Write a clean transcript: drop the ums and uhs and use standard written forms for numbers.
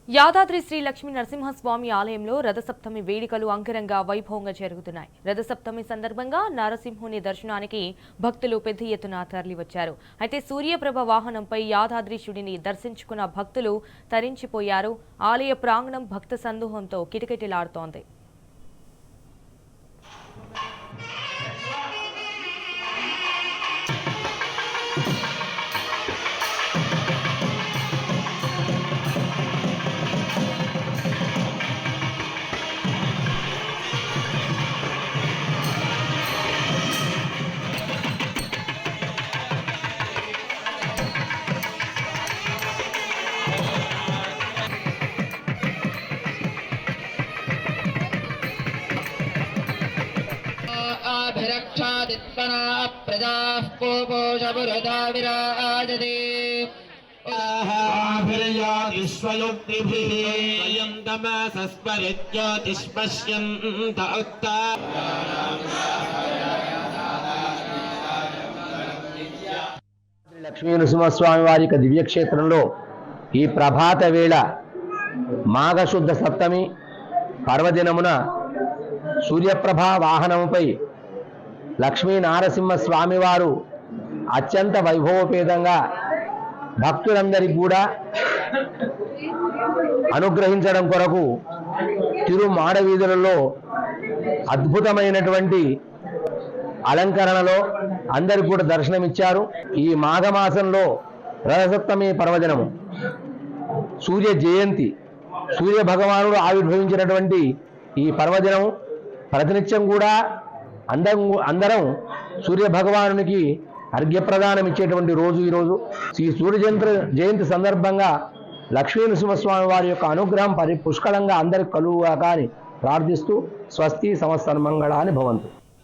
యాదాద్రి శ్రీ లక్ష్మీ నరసింహస్వామి ఆలయంలో రథసప్తమి వేడుకలు అంగరంగ వైభవంగా జరుగుతున్నాయి. రథసప్తమి సందర్భంగా నరసింహుని దర్శనానికి భక్తులు పెద్ద ఎత్తున తరలివచ్చారు. అయితే సూర్యప్రభ వాహనంపై యాదాద్రీశుడిని దర్శించుకున్న భక్తులు తరించిపోయారు. ఆలయ ప్రాంగణం భక్త సందోహంతో కిటకిటలాడుతోంది. अभिरक्षादित्पना प्रजाः पोपोषपुरुधा विराजते आभिर्यादिष्वयुक्तिभिः स्वयं तमसस्परिज्योतिष्पश्यन्त उत्ता లక్ష్మీ నరసింహస్వామి వారి యొక్క దివ్యక్షేత్రంలో ఈ ప్రభాత వేళ మాఘశుద్ధ సప్తమి పర్వదినమున సూర్యప్రభ వాహనముపై లక్ష్మీ నారసింహస్వామి వారు అత్యంత వైభవోపేతంగా భక్తులందరికీ కూడా అనుగ్రహించడం కొరకు తిరుమాడ వీధులలో అద్భుతమైనటువంటి అలంకరణలో అందరికి కూడా దర్శనమిచ్చారు. ఈ మాఘమాసంలో రథసప్తమి పర్వదినము సూర్య జయంతి, సూర్య భగవానుడు ఆవిర్భవించినటువంటి ఈ పర్వదినము ప్రతినిత్యం కూడా అందరం సూర్య భగవానునికి అర్ఘ్యప్రదానం ఇచ్చేటువంటి రోజు ఈరోజు. ఈ సూర్య జయంతి సందర్భంగా లక్ష్మీ నరసింహస్వామి వారి యొక్క అనుగ్రహం పుష్కలంగా అందరికి కలుగుగా కానీ ప్రార్థిస్తూ స్వస్తి సంవత్సర మంగళాని భవంతు.